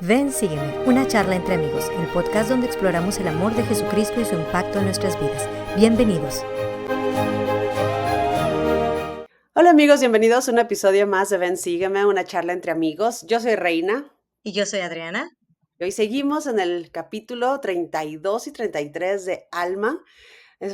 Ven, sígueme, una charla entre amigos, el podcast donde exploramos el amor de Jesucristo y su impacto en nuestras vidas. Bienvenidos. Hola amigos, bienvenidos a un episodio más de Ven, sígueme, una charla entre amigos. Yo soy Reina Y yo soy Adriana. y hoy seguimos en el capítulo 32 y 33 de Alma.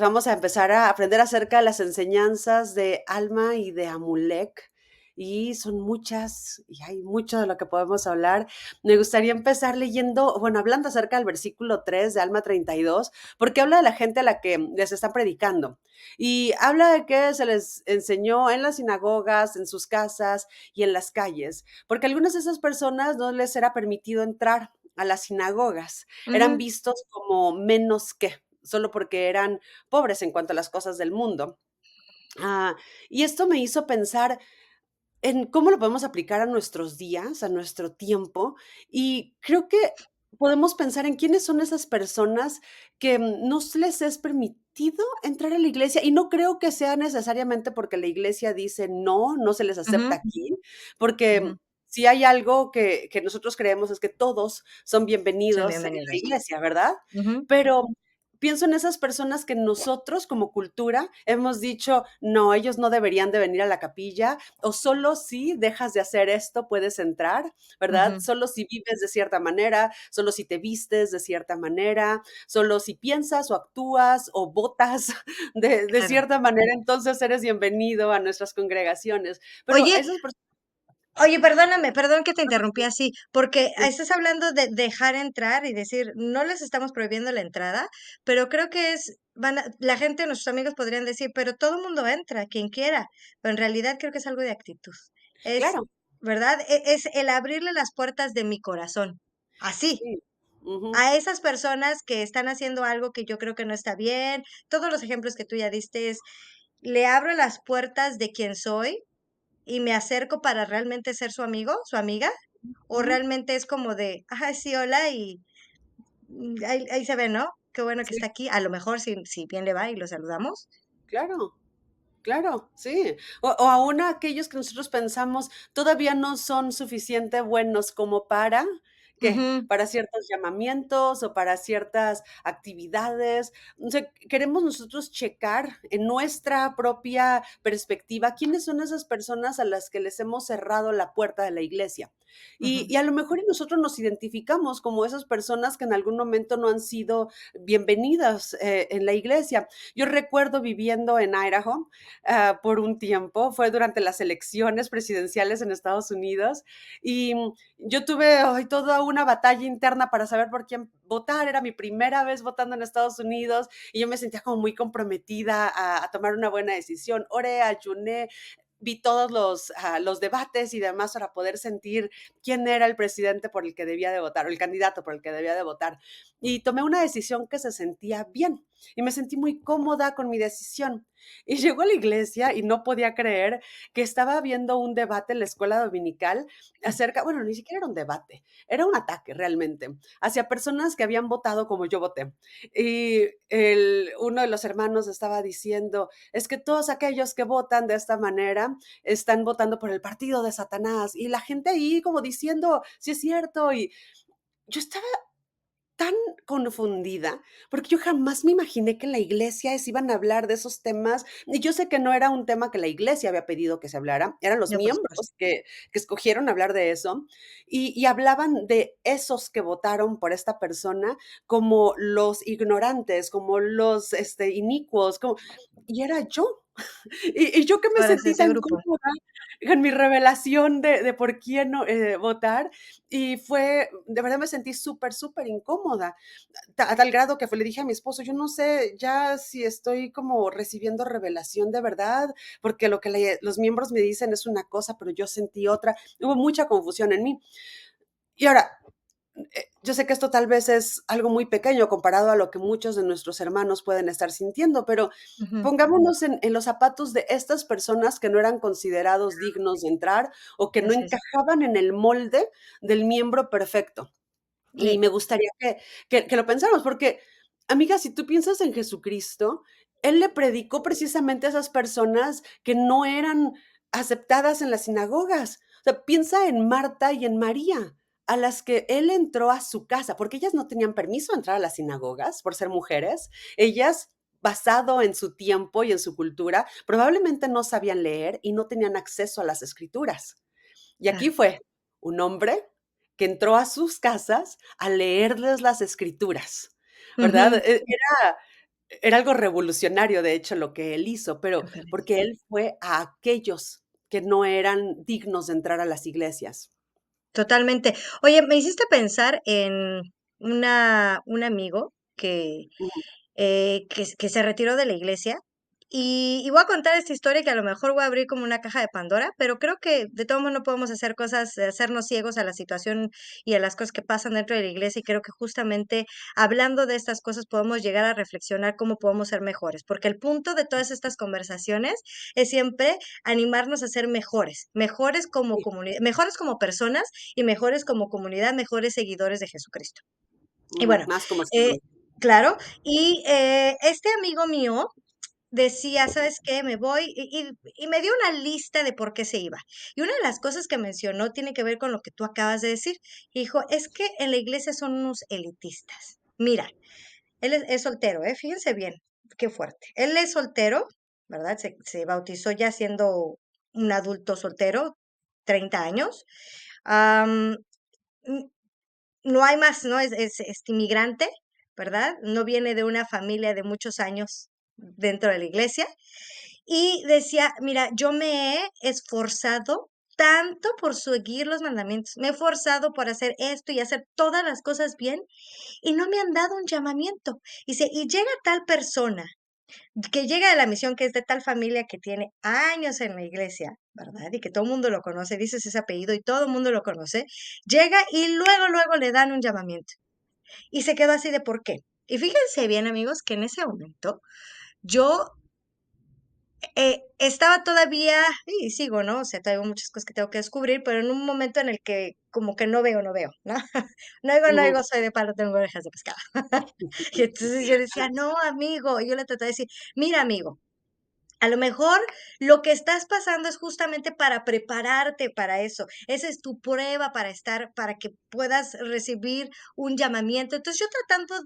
Vamos a empezar a aprender acerca de las enseñanzas de Alma y de Amulek. Y son muchas, y hay mucho de lo que podemos hablar. Me gustaría empezar leyendo, hablando acerca del versículo 3 de Alma 32, porque habla de la gente a la que les está predicando. Y habla de que se les enseñó en las sinagogas, en sus casas y en las calles, porque a algunas de esas personas no les era permitido entrar a las sinagogas. Eran Ujú, vistos como menos que, solo porque eran pobres en cuanto a las cosas del mundo. Ah, y esto me hizo pensar en cómo lo podemos aplicar a nuestros días, a nuestro tiempo, y creo que podemos pensar en quiénes son esas personas que no se les es permitido entrar a la iglesia, y no creo que sea necesariamente porque la iglesia dice no, no se les acepta ujú, aquí, porque ujú. si hay algo que nosotros creemos es que todos son Son bienvenidos en la bienvenidos. iglesia, ¿verdad? Ujú, Pero pienso en esas personas que nosotros como cultura hemos dicho, no, ellos no deberían de venir a la capilla, o solo si dejas de hacer esto puedes entrar, ¿verdad? ujú. Solo si vives de cierta manera, solo si te vistes de cierta manera, solo si piensas o actúas o votas de Claro. cierta manera, entonces eres bienvenido a nuestras congregaciones. Pero Oye, esas personas, perdóname, perdón que te interrumpí así, porque estás hablando de dejar entrar y decir, no les estamos prohibiendo la entrada, pero creo que la gente, nuestros amigos podrían decir, pero todo el mundo entra, quien quiera, pero en realidad creo que es algo de actitud. Es, claro, ¿verdad? Es el abrirle las puertas de mi corazón. Así. sí, ujú, A esas personas que están haciendo algo que yo creo que no está bien, todos los ejemplos que tú ya diste es, le abro las puertas de quien soy y me acerco para realmente ser su amigo, su amiga, o ujú, realmente es como de, ajá, sí, hola, y ahí se ve, ¿no? Qué bueno que sí, está aquí. A lo mejor si bien le va y lo saludamos. claro. Claro, sí. O aún aquellos que nosotros pensamos todavía no son suficiente buenos como para, ¿qué? Ujú, Para ciertos llamamientos o para ciertas actividades. O sea, queremos nosotros checar en nuestra propia perspectiva quiénes son esas personas a las que les hemos cerrado la puerta de la iglesia. ujú, Y a lo mejor y nosotros nos identificamos como esas personas que en algún momento no han sido bienvenidas en la iglesia. Yo recuerdo viviendo en Idaho, por un tiempo, fue durante las elecciones presidenciales en Estados Unidos y yo tuve toda una batalla interna para saber por quién votar, era mi primera vez votando en Estados Unidos y yo me sentía como muy comprometida a tomar una buena decisión, oré, ayuné, vi todos los debates y demás para poder sentir quién era el presidente por el que debía de votar o el candidato por el que debía de votar. Y tomé una decisión que se sentía bien y me sentí muy cómoda con mi decisión. Y llegó a la iglesia y no podía creer que estaba viendo un debate en la escuela dominical acerca, bueno, ni siquiera era un debate, era un ataque realmente hacia personas que habían votado como yo voté. Y uno de los hermanos estaba diciendo, es que todos aquellos que votan de esta manera están votando por el partido de Satanás. Y la gente ahí como diciendo, sí es cierto. Y yo estaba tan confundida, porque yo jamás me imaginé que en la iglesia se iban a hablar de esos temas, y yo sé que no era un tema que la iglesia había pedido que se hablara, eran los no, por supuesto. miembros que escogieron hablar de eso, y hablaban de esos que votaron por esta persona como los ignorantes, como los inicuos, y era yo. Y yo que me Ahora es sentí ese tan grupo. cómoda en mi revelación de por quién no, votar, y fue, de verdad me sentí súper, súper incómoda, a tal grado que le dije a mi esposo, yo no sé ya si estoy como recibiendo revelación de verdad, porque lo que los miembros me dicen es una cosa, pero yo sentí otra. Hubo mucha confusión en mí. Y ahora, yo sé que esto tal vez es algo muy pequeño comparado a lo que muchos de nuestros hermanos pueden estar sintiendo, pero Ujú, pongámonos en los zapatos de estas personas que no eran considerados dignos de entrar o que no así es. encajaban en el molde del miembro perfecto. Y Sí, me gustaría que lo pensáramos, porque, amiga, si tú piensas en Jesucristo, Él le predicó precisamente a esas personas que no eran aceptadas en las sinagogas. O sea, piensa en Marta y en María. a las que él entró a su casa, porque ellas no tenían permiso de entrar a las sinagogas por ser mujeres. Ellas, basado en su tiempo y en su cultura, probablemente no sabían leer y no tenían acceso a las escrituras. Y aquí Claro. fue un hombre que entró a sus casas a leerles las escrituras, ¿verdad? Ujú. Era algo revolucionario, de hecho, lo que él hizo, pero Me parece. porque él fue a aquellos que no eran dignos de entrar a las iglesias. Totalmente. Oye, me hiciste pensar en un amigo Ujú, que se retiró de la iglesia. Y voy a contar esta historia que a lo mejor voy a abrir como una caja de Pandora, pero creo que de todos modos no podemos hacer cosas, hacernos ciegos a la situación y a las cosas que pasan dentro de la iglesia. Y creo que justamente hablando de estas cosas podemos llegar a reflexionar cómo podemos ser mejores, porque el punto de todas estas conversaciones es siempre animarnos a ser mejores, mejores como sí, comunidad, mejores como personas y mejores como comunidad, mejores seguidores de Jesucristo. Y ujú, bueno, más como eh, seguidores. claro, y este amigo mío decía, ¿sabes qué? Me voy y me dio una lista de por qué se iba. Y una de las cosas que mencionó tiene que ver con lo que tú acabas de decir. Dijo, es que en la iglesia son unos elitistas. Mira, él es soltero, ¿eh? Fíjense bien, qué fuerte. Él es soltero, ¿verdad? Se bautizó ya siendo un adulto soltero, 30 años. Am, no hay más, ¿no? Es inmigrante, ¿verdad? No viene de una familia de muchos años dentro de la iglesia. Y decía, mira, yo me he esforzado tanto por seguir los mandamientos, me he esforzado por hacer esto y hacer todas las cosas bien y no me han dado un llamamiento. Dice, y llega tal persona que llega de la misión que es de tal familia que tiene años en la iglesia, ¿verdad? Y que todo el mundo lo conoce, dices ese apellido y todo el mundo lo conoce, llega y luego le dan un llamamiento. Y se quedó así de por qué. Y fíjense bien, amigos, que en ese momento yo estaba todavía, y sigo, ¿no? O sea, todavía hay muchas cosas que tengo que descubrir, pero en un momento en el que como que no veo, ¿no? No Ujú, oigo, soy de palo, tengo orejas de pescado. Y entonces yo decía, no, amigo, y yo le traté de decir, mira, amigo, a lo mejor lo que estás pasando es justamente para prepararte para eso. Esa es tu prueba para estar, para que puedas recibir un llamamiento. Entonces, yo tratando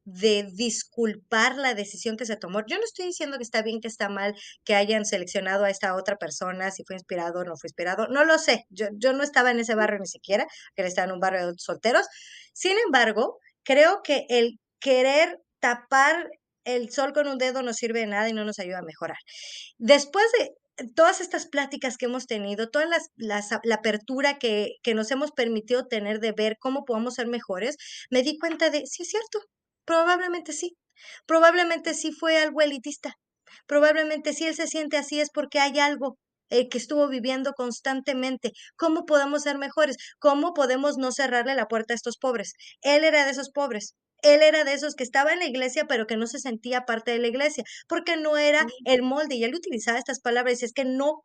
de disculpar la decisión que se tomó. Yo no estoy diciendo que está bien, que está mal, que hayan seleccionado a esta otra persona, si fue inspirado o no fue inspirado. No lo sé. Yo no estaba en ese barrio ni siquiera, que él estaba en un barrio de solteros. Sin embargo, creo que el querer tapar el sol con un dedo no sirve de nada y no nos ayuda a mejorar. Después de todas estas pláticas que hemos tenido, la apertura que nos hemos permitido tener de ver cómo podemos ser mejores, me di cuenta de, sí es cierto, probablemente sí, probablemente sí fue algo elitista, probablemente si él se siente así es porque hay algo que estuvo viviendo constantemente. ¿Cómo podemos ser mejores? ¿Cómo podemos no cerrarle la puerta a estos pobres? Él era de esos pobres. Él era de esos que estaba en la iglesia, pero que no se sentía parte de la iglesia, porque no era ujú, el molde. Y él utilizaba estas palabras y es que no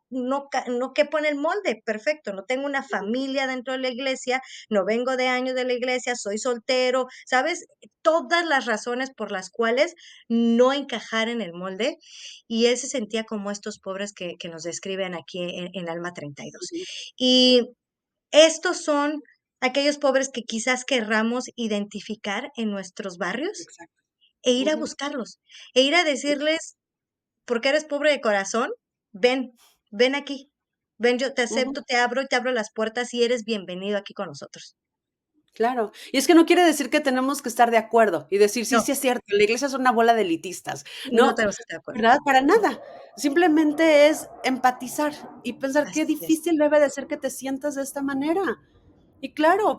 quepo en el molde. Perfecto, no tengo una familia dentro de la iglesia, no vengo de años de la iglesia, soy soltero, ¿sabes? Todas las razones por las cuales no encajar en el molde y él se sentía como estos pobres que nos describen aquí en Alma 32. ujú, Y dos. Y estos son aquellos pobres que quizás querramos identificar en nuestros barrios exacto. e ir a Ujú, buscarlos, e ir a decirles, porque eres pobre de corazón, ven, ven aquí, ven, yo te ujú. acepto, te abro y te abro las puertas y eres bienvenido aquí con nosotros. Claro, y es que no quiere decir que tenemos que estar de acuerdo y decir: "Sí, No, sí es cierto, la iglesia es una bola de elitistas", no no, tenemos que estar de acuerdo. ¿verdad? Para nada. Simplemente es empatizar y pensar qué Así es, difícil debe de ser que te sientas de esta manera. Y claro,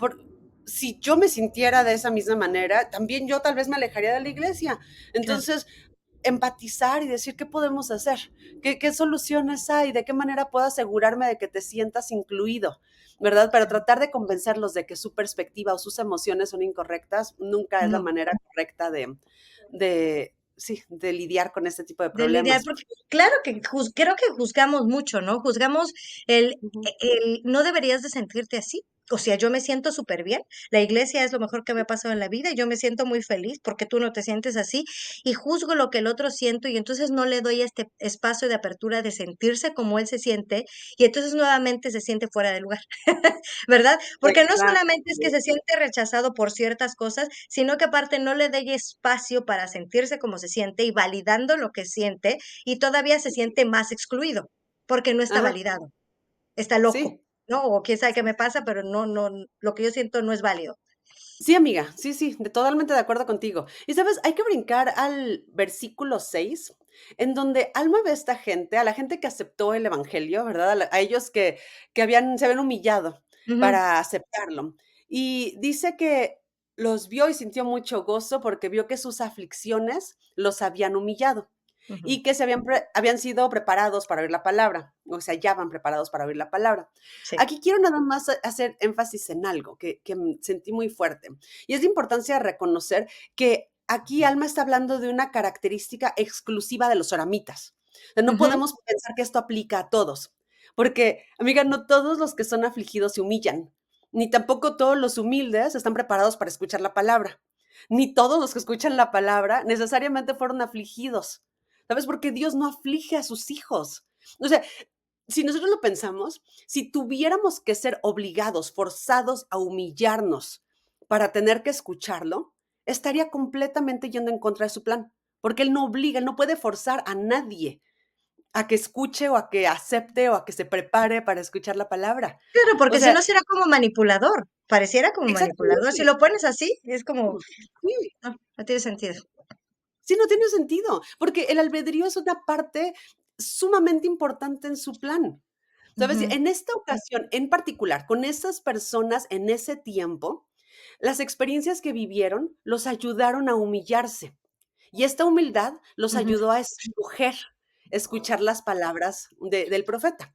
si yo me sintiera de esa misma manera, también yo tal vez me alejaría de la iglesia. claro. Entonces, empatizar y decir qué podemos hacer, qué soluciones hay, de qué manera puedo asegurarme de que te sientas incluido, ¿verdad? Pero tratar de convencerlos de que su perspectiva o sus emociones son incorrectas nunca es la No. manera correcta sí, de lidiar con este tipo de De lidiar, problemas. porque claro que creo que juzgamos mucho, ¿no? Juzgamos el, Ujú, no deberías de sentirte así. o sea, yo me siento súper bien, la iglesia es lo mejor que me ha pasado en la vida y yo me siento muy feliz porque tú no te sientes así y juzgo lo que el otro siento y entonces no le doy este espacio de apertura de sentirse como él se siente y entonces nuevamente se siente fuera de lugar, ¿verdad? Porque no solamente es que Exacto. se siente rechazado por ciertas cosas, sino que aparte no le doy espacio para sentirse como se siente y validando lo que siente y todavía se siente más excluido porque no está Ajá, validado, está loco, sí. ¿no? O quién sabe qué me pasa, pero no, lo que yo siento no es válido. Sí, amiga, sí, sí, totalmente de acuerdo contigo. Y sabes, hay que brincar al versículo 6, en donde Alma ve a esta gente, a la gente que aceptó el evangelio, ¿verdad? A ellos que se habían humillado Ujú, para aceptarlo. Y dice que los vio y sintió mucho gozo porque vio que sus aflicciones los habían humillado ujú, y que habían sido preparados para oír la palabra, o sea, ya van preparados para oír la palabra. sí. Aquí quiero nada más hacer énfasis en algo que sentí muy fuerte, y es la importancia de reconocer que aquí Alma está hablando de una característica exclusiva de los oramitas. O sea, no Ujú, podemos pensar que esto aplica a todos, porque, amiga, no todos los que son afligidos se humillan, ni tampoco todos los humildes están preparados para escuchar la palabra, ni todos los que escuchan la palabra necesariamente fueron afligidos. ¿Sabes? Porque Dios no aflige a sus hijos. O sea, si nosotros lo pensamos, si tuviéramos que ser obligados, forzados a humillarnos para tener que escucharlo, estaría completamente yendo en contra de su plan, porque Él no obliga, Él no puede forzar a nadie a que escuche o a que acepte o a que se prepare para escuchar la palabra. claro, O porque si sea, no será como manipulador, pareciera como manipulador. Si exactamente. lo pones así, es como, Sí, no, no tiene sentido. sí, no tiene sentido, porque el albedrío es una parte sumamente importante en su plan. ¿Sabes? Ujú, En esta ocasión, en particular, con esas personas en ese tiempo, las experiencias que vivieron los ayudaron a humillarse. Y esta humildad los ujú. ayudó a escuchar las palabras del profeta.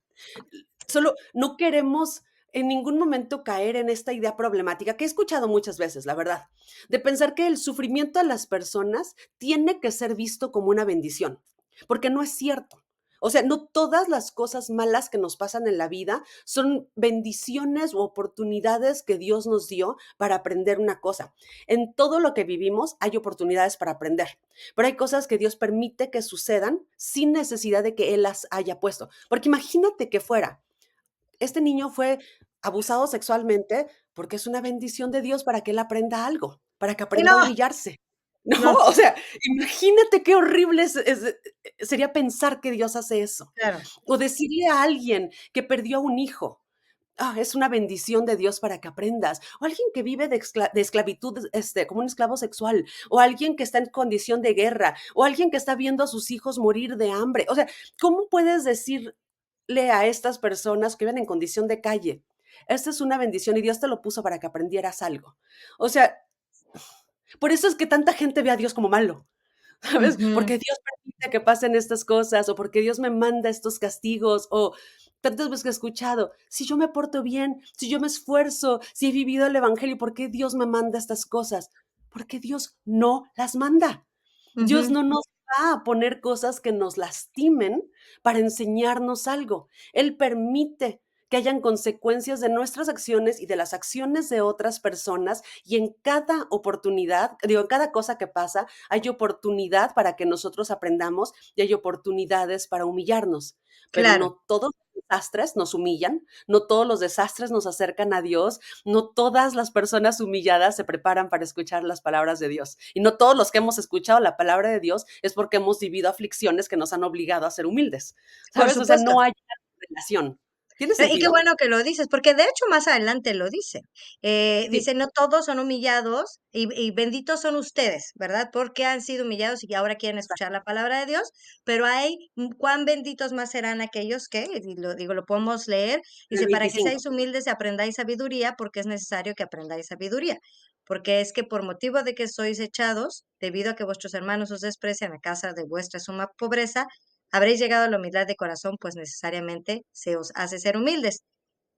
Solo no queremos en ningún momento caer en esta idea problemática que he escuchado muchas veces, la verdad, de pensar que el sufrimiento de las personas tiene que ser visto como una bendición, porque no es cierto. O sea, no todas las cosas malas que nos pasan en la vida son bendiciones u oportunidades que Dios nos dio para aprender una cosa. En todo lo que vivimos hay oportunidades para aprender, pero hay cosas que Dios permite que sucedan sin necesidad de que Él las haya puesto. Porque imagínate que fuera este niño fue abusado sexualmente porque es una bendición de Dios para que él aprenda algo, para que Y aprenda no, a humillarse. No, no, o sea, imagínate qué horrible sería pensar que Dios hace eso. claro. O decirle a alguien que perdió a un hijo, es una bendición de Dios para que aprendas. O alguien que vive de esclavitud, como un esclavo sexual. O alguien que está en condición de guerra. O alguien que está viendo a sus hijos morir de hambre. O sea, ¿cómo puedes decirle a estas personas que viven en condición de calle? Esta es una bendición y Dios te lo puso para que aprendieras algo. O sea, por eso es que tanta gente ve a Dios como malo. ¿Sabes? Ujú, Porque Dios permite que pasen estas cosas, o porque Dios me manda estos castigos, o tantas veces que he escuchado, si yo me porto bien, si yo me esfuerzo, si he vivido el evangelio, ¿por qué Dios me manda estas cosas? Porque Dios no las manda. Dios ujú, no nos va a poner cosas que nos lastimen para enseñarnos algo. Él permite que hayan consecuencias de nuestras acciones y de las acciones de otras personas, y en cada oportunidad, digo, en cada cosa que pasa, hay oportunidad para que nosotros aprendamos y hay oportunidades para humillarnos. Pero claro. no todos los desastres nos humillan, no todos los desastres nos acercan a Dios, no todas las personas humilladas se preparan para escuchar las palabras de Dios. Y no todos los que hemos escuchado la palabra de Dios es porque hemos vivido aflicciones que nos han obligado a ser humildes. Por ¿Sabes? O sea, supuesto. no hay una relación. ¿Tiene Y qué sentido? bueno que lo dices, porque de hecho más adelante lo dice. Sí, Dice, no todos son humillados y benditos son ustedes, ¿verdad? Porque han sido humillados y ahora quieren escuchar la palabra de Dios, pero hay, cuán benditos más serán aquellos que, y lo digo, lo podemos leer, en el dice, para que 25. seáis humildes y aprendáis sabiduría, porque es necesario que aprendáis sabiduría. Porque es que por motivo de que sois echados, debido a que vuestros hermanos os desprecian a causa de vuestra suma pobreza, habréis llegado a la humildad de corazón, pues necesariamente se os hace ser humildes,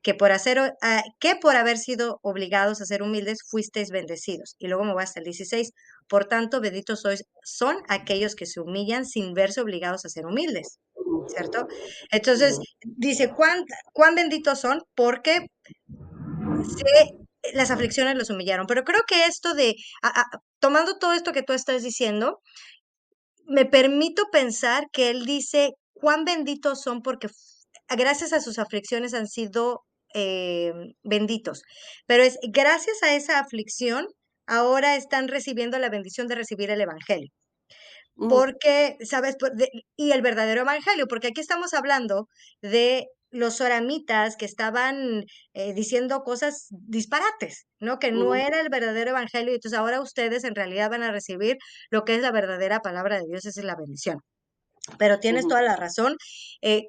que por haber sido obligados a ser humildes, fuisteis bendecidos. Y luego me voy hasta el 16. Por tanto, benditos sois, son aquellos que se humillan sin verse obligados a ser humildes, ¿cierto? Entonces, dice, ¿cuán benditos son? Porque las aflicciones los humillaron. Pero creo que esto de, tomando todo esto que tú estás diciendo, me permito pensar que él dice, cuán benditos son porque gracias a sus aflicciones han sido eh, benditos. Pero es gracias a esa aflicción, ahora están recibiendo la bendición de recibir el Evangelio. Ujú, Porque, ¿sabes? Y el verdadero evangelio, porque aquí estamos hablando de los soramitas que estaban diciendo cosas disparates, ¿no? Que no ujú, era el verdadero evangelio, y entonces ahora ustedes en realidad van a recibir lo que es la verdadera palabra de Dios, esa es la bendición. Pero tienes ujú, toda la razón.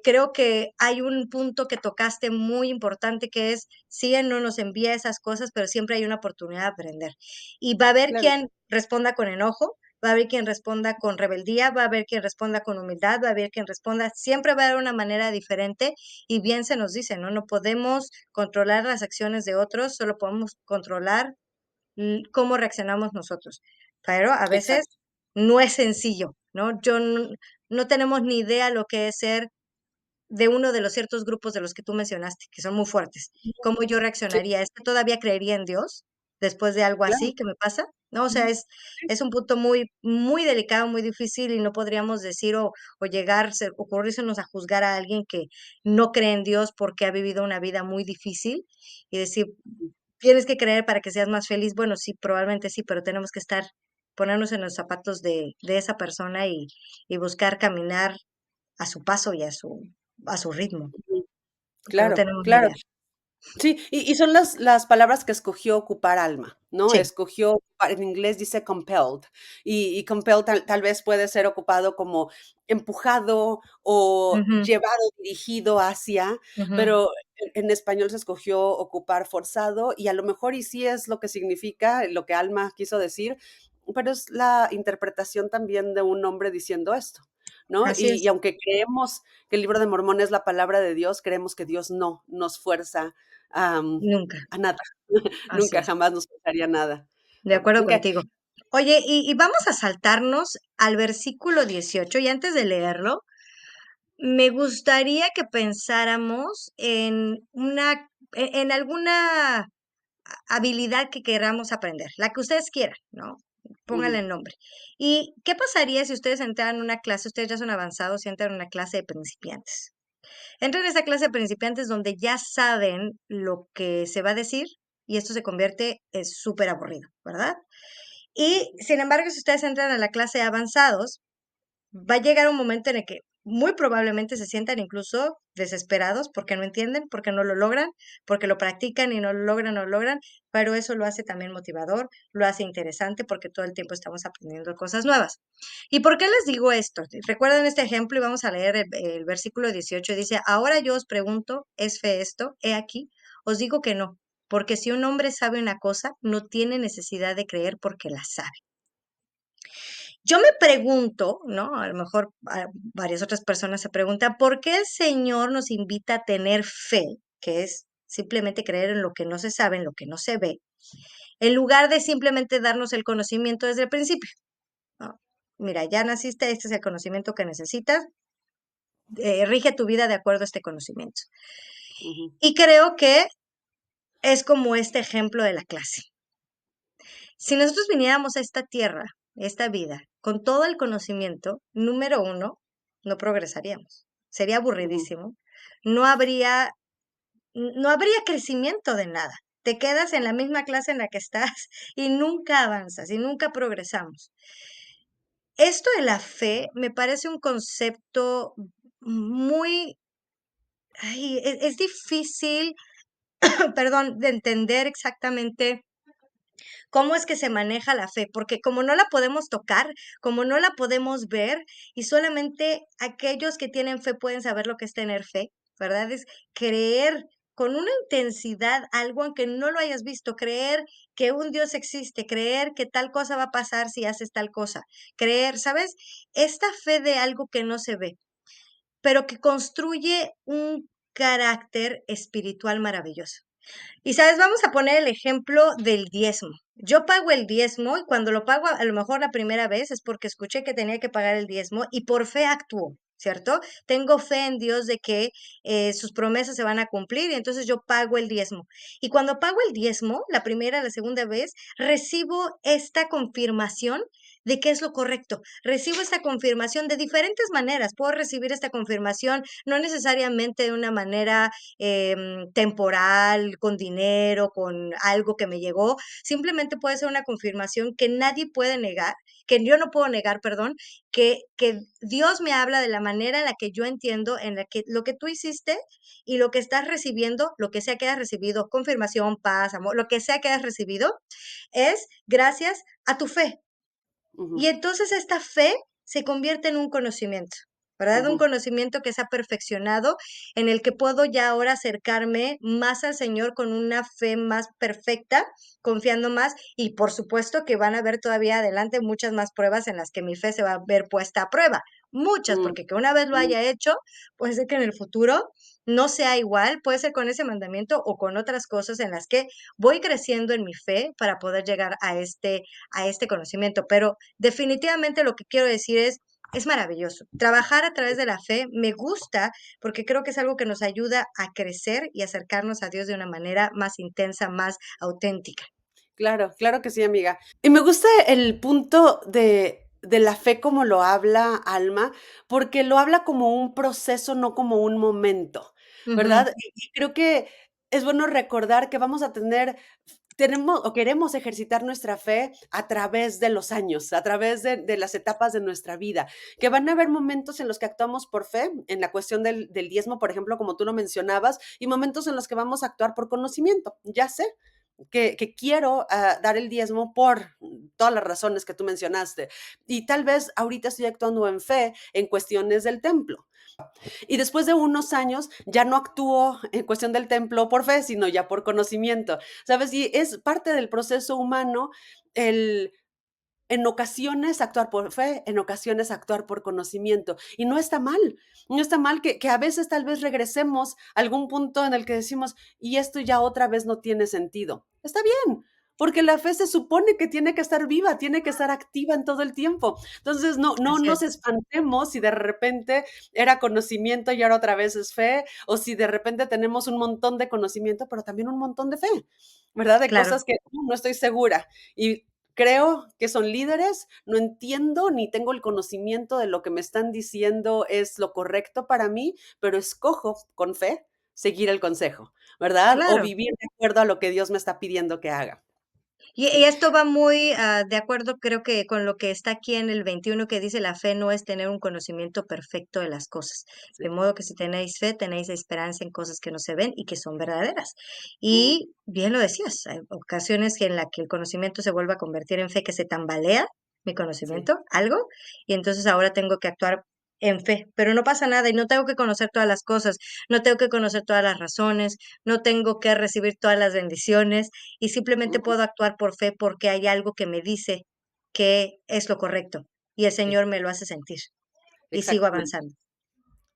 Creo que hay un punto que tocaste muy importante que es, sí, Él no nos envía esas cosas, pero siempre hay una oportunidad de aprender. Y va a haber claro. quien responda con enojo, va a haber quien responda con rebeldía, va a haber quien responda con humildad, va a haber quien responda, siempre va a haber una manera diferente y bien se nos dice, ¿no? No podemos controlar las acciones de otros, solo podemos controlar cómo reaccionamos nosotros. Pero a veces Exacto. no es sencillo, ¿no? No tenemos ni idea lo que es ser de uno de los ciertos grupos de los que tú mencionaste, que son muy fuertes. ¿Cómo yo Sí, reaccionaría? ¿Es que todavía creería en Dios después de algo claro. así que me pasa? No, o sea, Ujú, sí, es un punto muy, muy delicado, muy difícil y no podríamos decir o llegar, ocurrirnos a juzgar a alguien que no cree en Dios porque ha vivido una vida muy difícil y decir, tienes que creer para que seas más feliz. Bueno, sí, probablemente sí, pero tenemos que ponernos en los zapatos de esa persona y buscar caminar a su paso y a su ritmo, ujú, porque no claro, tenemos ni claro. idea. Sí, y son las palabras que escogió ocupar Alma, ¿no? Sí, Escogió ocupar, en inglés dice compelled, y compelled tal vez puede ser ocupado como empujado o ujú, llevado, dirigido hacia, ujú, pero en español se escogió ocupar forzado, y a lo mejor y sí es lo que significa, lo que Alma quiso decir, pero es la interpretación también de un hombre diciendo esto, ¿no? así Y es, aunque creemos que el libro de Mormón es la palabra de Dios, creemos que Dios no nos fuerza nunca, a nada. así Nunca, es, jamás nos pasaría nada. de acuerdo Okey. contigo. Oye, y vamos a saltarnos al versículo 18 y antes de leerlo, me gustaría que pensáramos en alguna habilidad que queramos aprender, la que ustedes quieran, ¿no? Pónganle Ujú, el nombre. ¿Y qué pasaría si ustedes entraran en una clase, ustedes ya son avanzados y entran en una clase de principiantes? Entran en esa clase de principiantes donde ya saben lo que se va a decir y esto se convierte en súper aburrido, ¿verdad? Y ujú, sin embargo, si ustedes entran a la clase de avanzados, va a llegar un momento en el que muy probablemente se sientan incluso desesperados porque no entienden, porque no lo logran, porque lo practican y no lo logran, no lo logran, pero eso lo hace también motivador, lo hace interesante porque todo el tiempo estamos aprendiendo cosas nuevas. ¿Y por qué les digo esto? Recuerden este ejemplo y vamos a leer el versículo 18. Dice, ahora yo os pregunto, ¿es fe esto? He aquí, os digo que no, porque si un hombre sabe una cosa, no tiene necesidad de creer porque la sabe. Yo me pregunto, ¿no? A lo mejor varias otras personas se preguntan, ¿por qué el Señor nos invita a tener fe, que es simplemente creer en lo que no se sabe, en lo que no se ve, en lugar de simplemente darnos el conocimiento desde el principio? ¿No? Mira, ya naciste, este es el conocimiento que necesitas, rige tu vida de acuerdo a este conocimiento. ujú, Y creo que es como este ejemplo de la clase. Si nosotros viniéramos a esta tierra, esta vida, con todo el conocimiento, número uno, no progresaríamos. Sería ujú, aburridísimo. No habría, no habría crecimiento de nada. Te quedas en la misma clase en la que estás y nunca avanzas y nunca progresamos. Esto de la fe me parece un concepto muy, ay, es difícil, perdón, de entender exactamente cómo es que se maneja la fe, porque como no la podemos tocar, como no la podemos ver, y solamente aquellos que tienen fe pueden saber lo que es tener fe, ¿verdad? Es creer con una intensidad algo aunque no lo hayas visto, creer que un Dios existe, creer que tal cosa va a pasar si haces tal cosa, creer, ¿sabes? Esta fe de algo que no se ve, pero que construye un carácter espiritual maravilloso. Y sabes, vamos a poner el ejemplo del diezmo. Yo pago el diezmo y cuando lo pago a lo mejor la primera vez es porque escuché que tenía que pagar el diezmo y por fe actúo. ¿cierto? Tengo fe en Dios de que sus promesas se van a cumplir y entonces yo pago el diezmo. Y cuando pago el diezmo, la primera, la segunda vez, recibo esta confirmación de que es lo correcto. Recibo esta confirmación de diferentes maneras. Puedo recibir esta confirmación no necesariamente de una manera temporal, con dinero, con algo que me llegó. Simplemente puede ser una confirmación que nadie puede negar, que yo no puedo negar, perdón, que Dios me habla de la manera en la que yo entiendo, en la que lo que tú hiciste y lo que estás recibiendo, lo que sea que hayas recibido, confirmación, paz, amor, lo que sea que hayas recibido, es gracias a tu fe. Y Ujú, entonces esta fe se convierte en un conocimiento, ¿verdad? Un ujú, conocimiento que se ha perfeccionado, en el que puedo ya ahora acercarme más al Señor con una fe más perfecta, confiando más, y por supuesto que van a haber todavía adelante muchas más pruebas en las que mi fe se va a ver puesta a prueba. Muchas, mm, porque que una vez lo mm. haya hecho, puede ser que en el futuro no sea igual, puede ser con ese mandamiento o con otras cosas en las que voy creciendo en mi fe para poder llegar a este conocimiento. Pero definitivamente lo que quiero decir es maravilloso. Trabajar a través de la fe me gusta porque creo que es algo que nos ayuda a crecer y acercarnos a Dios de una manera más intensa, más auténtica. Claro, claro que sí, amiga. Y me gusta el punto de la fe como lo habla Alma, porque lo habla como un proceso, no como un momento, Ujú, ¿verdad? Y creo que es bueno recordar que vamos a tener tenemos o queremos ejercitar nuestra fe a través de los años, a través de las etapas de nuestra vida, que van a haber momentos en los que actuamos por fe, en la cuestión del diezmo, por ejemplo, como tú lo mencionabas, y momentos en los que vamos a actuar por conocimiento. Ya sé, que quiero dar el diezmo por todas las razones que tú mencionaste. Y tal vez ahorita estoy actuando en fe en cuestiones del templo. Y después de unos años ya no actúo en cuestión del templo por fe, sino ya por conocimiento, ¿sabes? Y es parte del proceso humano el en ocasiones actuar por fe, en ocasiones actuar por conocimiento. Y no está mal, no está mal que a veces tal vez regresemos a algún punto en el que decimos, y esto ya otra vez no tiene sentido. Está bien, porque la fe se supone que tiene que estar viva, tiene que estar activa en todo el tiempo. Entonces, no así nos es. espantemos si de repente era conocimiento y ahora otra vez es fe, o si de repente tenemos un montón de conocimiento, pero también un montón de fe, ¿verdad? De Claro, cosas que no estoy segura. Y creo que son líderes, no entiendo ni tengo el conocimiento de lo que me están diciendo es lo correcto para mí, pero escojo con fe seguir el consejo, ¿verdad? O claro. vivir de acuerdo a lo que Dios me está pidiendo que haga. Y esto va muy de acuerdo, creo que con lo que está aquí en el 21 que dice la fe no es tener un conocimiento perfecto de las cosas. De Sí. modo que si tenéis fe, tenéis esperanza en cosas que no se ven y que son verdaderas. Ujú, Y bien lo decías, hay ocasiones en las que el conocimiento se vuelve a convertir en fe, que se tambalea mi sí. conocimiento, algo, y entonces ahora tengo que actuar en fe, pero no pasa nada y no tengo que conocer todas las cosas, no tengo que conocer todas las razones, no tengo que recibir todas las bendiciones y simplemente Ujú, puedo actuar por fe porque hay algo que me dice que es lo correcto y el sí, Señor me lo hace sentir y sigo exactamente. avanzando.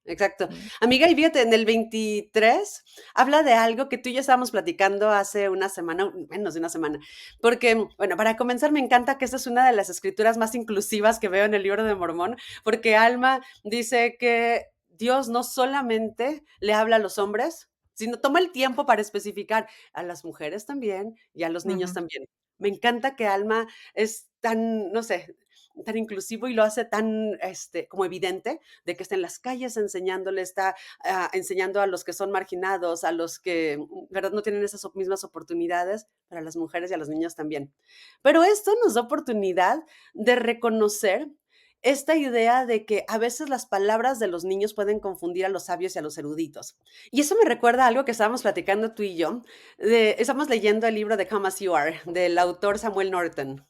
Exacto. Mm, Amiga, y fíjate, en el 23 habla de algo que tú y yo estábamos platicando hace una semana, menos de una semana, porque, bueno, para comenzar, me encanta que esta es una de las escrituras más inclusivas que veo en el libro de Mormón, porque Alma dice que Dios no solamente le habla a los hombres, sino toma el tiempo para especificar a las mujeres también y a los niños ujú. también. Me encanta que Alma es tan, no sé, tan inclusivo y lo hace tan, como evidente de que está en las calles enseñándole, está enseñando a los que son marginados, a los que, ¿verdad?, no tienen esas mismas oportunidades, para las mujeres y a los niños también. Pero esto nos da oportunidad de reconocer esta idea de que a veces las palabras de los niños pueden confundir a los sabios y a los eruditos. Y eso me recuerda a algo que estábamos platicando tú y yo. Estamos leyendo el libro de Come As You Are, del autor Samuel Norton.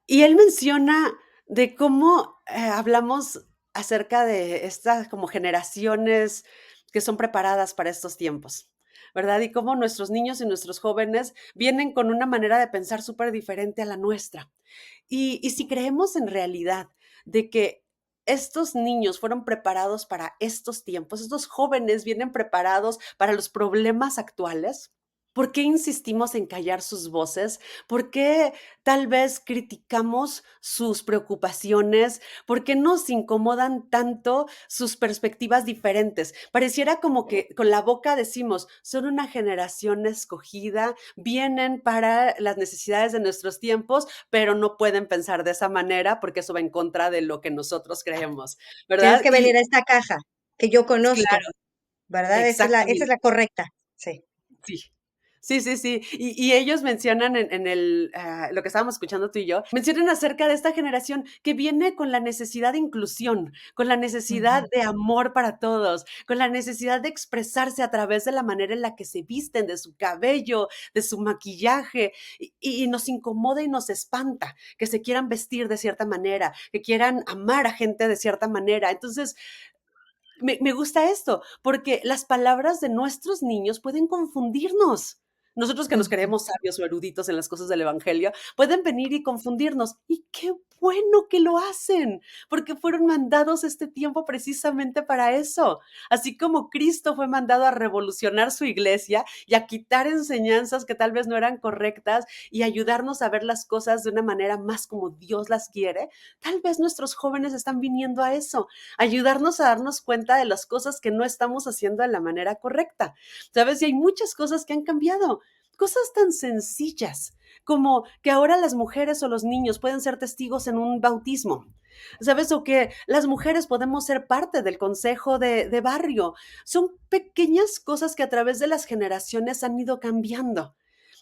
Y él menciona de cómo, hablamos acerca de estas como generaciones que son preparadas para estos tiempos, ¿verdad? Y cómo nuestros niños y nuestros jóvenes vienen con una manera de pensar súper diferente a la nuestra. Y si creemos en realidad de que estos niños fueron preparados para estos tiempos, estos jóvenes vienen preparados para los problemas actuales, ¿Por qué insistimos en callar sus voces? ¿Por qué tal vez criticamos sus preocupaciones? ¿Por qué nos incomodan tanto sus perspectivas diferentes? Pareciera como que con la boca decimos, son una generación escogida, vienen para las necesidades de nuestros tiempos, pero no pueden pensar de esa manera porque eso va en contra de lo que nosotros creemos, Tienes ¿verdad? que venir Y a esta caja que yo conozco, claro, ¿verdad? Esa es exactamente. la correcta. Sí. Sí. Sí, sí, sí. Y ellos mencionan en el, lo que estábamos escuchando tú y yo, mencionan acerca de esta generación que viene con la necesidad de inclusión, con la necesidad Ujú, de amor para todos, con la necesidad de expresarse a través de la manera en la que se visten, de su cabello, de su maquillaje, y nos incomoda y nos espanta que se quieran vestir de cierta manera, que quieran amar a gente de cierta manera. Entonces, me gusta esto, porque las palabras de nuestros niños pueden confundirnos. Nosotros que nos ujú. creemos sabios o eruditos en las cosas del evangelio, pueden venir y confundirnos. Y qué bueno que lo hacen, porque fueron mandados este tiempo precisamente para eso. Así como Cristo fue mandado a revolucionar su iglesia y a quitar enseñanzas que tal vez no eran correctas y ayudarnos a ver las cosas de una manera más como Dios las quiere, tal vez nuestros jóvenes están viniendo a eso, ayudarnos a darnos cuenta de las cosas que no estamos haciendo de la manera correcta. ¿Sabes? Y hay muchas cosas que han cambiado. Cosas tan sencillas como que ahora las mujeres o los niños pueden ser testigos en un bautismo. ¿Sabes? O que las mujeres podemos ser parte del consejo de barrio. Son pequeñas cosas que a través de las generaciones han ido cambiando.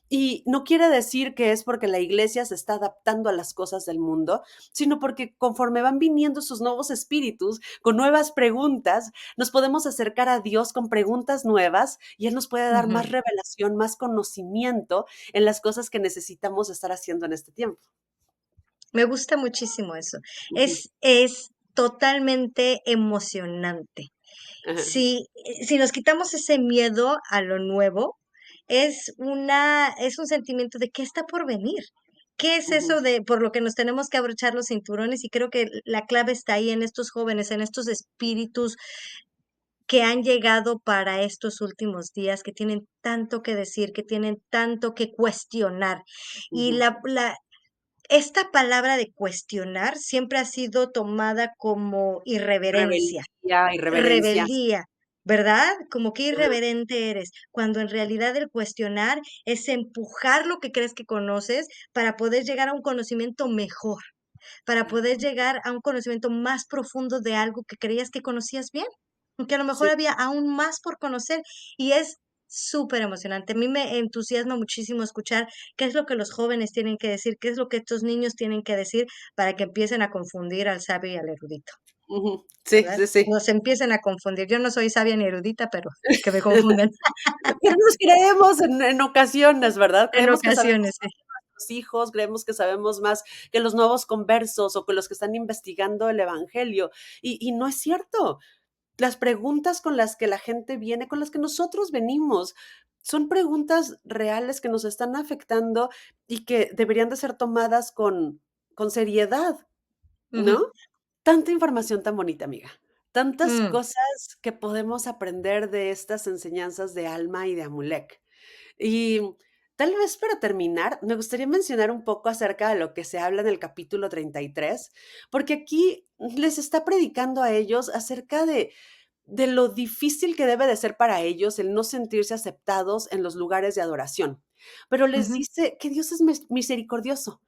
Y no quiere decir que es porque la iglesia se está adaptando a las cosas del mundo, sino porque conforme van viniendo sus nuevos espíritus con nuevas preguntas, nos podemos acercar a Dios con preguntas nuevas y Él nos puede dar Ujú. más revelación, más conocimiento en las cosas que necesitamos estar haciendo en este tiempo. Me gusta muchísimo eso. Ujú. Es totalmente emocionante. Ajá. Si nos quitamos ese miedo a lo nuevo, es un sentimiento de qué está por venir. ¿Qué es Ujú. eso de por lo que nos tenemos que abrochar los cinturones? Y creo que la clave está ahí en estos jóvenes, en estos espíritus que han llegado para estos últimos días, que tienen tanto que decir, que tienen tanto que cuestionar. Y Ujú. esta palabra de cuestionar siempre ha sido tomada como irreverencia, Rebeldía, irreverencia. rebeldía, ¿verdad? Como qué Ajá. irreverente eres, cuando en realidad el cuestionar es empujar lo que crees que conoces para poder llegar a un conocimiento mejor, para poder llegar a un conocimiento más profundo de algo que creías que conocías bien, aunque a lo mejor Sí. había aún más por conocer y es súper emocionante. A mí me entusiasma muchísimo escuchar qué es lo que los jóvenes tienen que decir, qué es lo que estos niños tienen que decir para que empiecen a confundir al sabio y al erudito, Ujú. Sí, ¿verdad? sí, sí. Nos empiecen a confundir. Yo no soy sabia ni erudita, pero que me confunden Pero nos creemos en ocasiones, ¿verdad? en Creemos que sabemos ocasiones, sí. más que nuestros hijos, creemos que sabemos más que los nuevos conversos o que los que están investigando el evangelio. Y no es cierto. Las preguntas con las que la gente viene, con las que nosotros venimos, son preguntas reales que nos están afectando y que deberían de ser tomadas con seriedad, Ujú. ¿no? Tanta información tan bonita, amiga. Tantas Mm, cosas que podemos aprender de estas enseñanzas de Alma y de Amulek. Y tal vez para terminar, me gustaría mencionar un poco acerca de lo que se habla en el capítulo 33, porque aquí les está predicando a ellos acerca de lo difícil que debe de ser para ellos el no sentirse aceptados en los lugares de adoración. Pero les ujú, dice que Dios es misericordioso,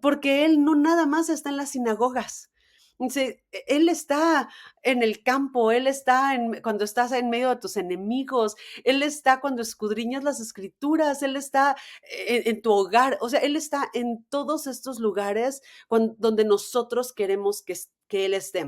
porque Él no nada más está en las sinagogas. Dice, Él está en el campo, Él está cuando estás en medio de tus enemigos, Él está cuando escudriñas las escrituras, Él está en tu hogar, o sea, Él está en todos estos lugares donde nosotros queremos que Él esté.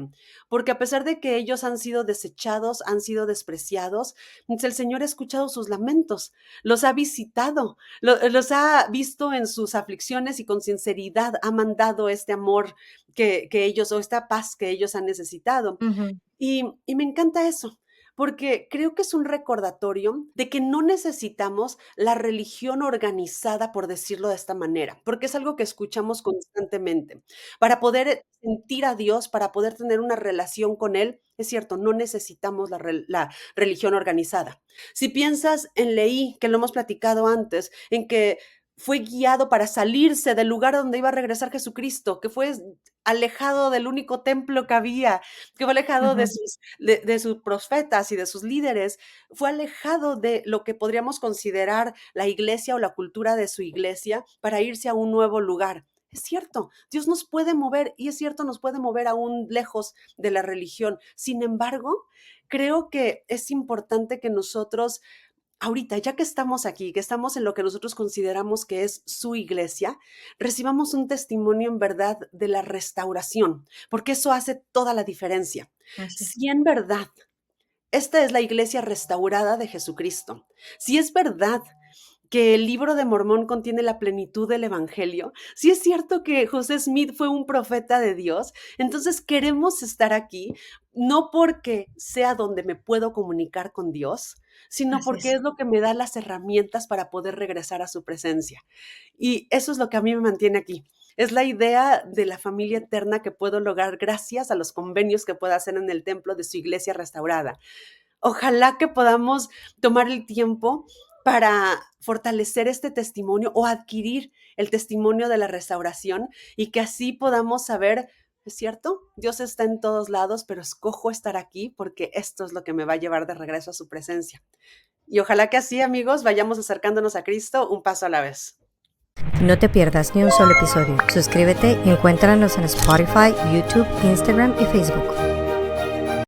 Porque a pesar de que ellos han sido desechados, han sido despreciados, el Señor ha escuchado sus lamentos, los ha visitado, los ha visto en sus aflicciones y con sinceridad ha mandado este amor que ellos o esta paz que ellos han necesitado. ujú. Y me encanta eso, porque creo que es un recordatorio de que no necesitamos la religión organizada, por decirlo de esta manera, porque es algo que escuchamos constantemente. Para poder sentir a Dios, para poder tener una relación con Él, es cierto, no necesitamos la religión organizada. Si piensas en Leí, que lo hemos platicado antes, en que fue guiado para salirse del lugar donde iba a regresar Jesucristo, que fue alejado del único templo que había, que fue alejado Ujú. de sus profetas y de sus líderes, fue alejado de lo que podríamos considerar la iglesia o la cultura de su iglesia para irse a un nuevo lugar. Es cierto, Dios nos puede mover y es cierto, nos puede mover aún lejos de la religión. Sin embargo, creo que es importante que nosotros ahorita, ya que estamos aquí, que estamos en lo que nosotros consideramos que es su iglesia, recibamos un testimonio en verdad de la restauración, porque eso hace toda la diferencia. Así es. Si en verdad esta es la iglesia restaurada de Jesucristo, si es verdad que el libro de Mormón contiene la plenitud del evangelio, si es cierto que José Smith fue un profeta de Dios, entonces queremos estar aquí no porque sea donde me puedo comunicar con Dios, sino Así porque es. es lo que me da las herramientas para poder regresar a su presencia. Y eso es lo que a mí me mantiene aquí. Es la idea de la familia eterna que puedo lograr gracias a los convenios que pueda hacer en el templo de su iglesia restaurada. Ojalá que podamos tomar el tiempo para fortalecer este testimonio o adquirir el testimonio de la restauración y que así podamos saber, es cierto, Dios está en todos lados, pero escojo estar aquí porque esto es lo que me va a llevar de regreso a su presencia. Y ojalá que así, amigos, vayamos acercándonos a Cristo un paso a la vez. No te pierdas ni un solo episodio. Suscríbete y encuéntranos en Spotify, YouTube, Instagram y Facebook.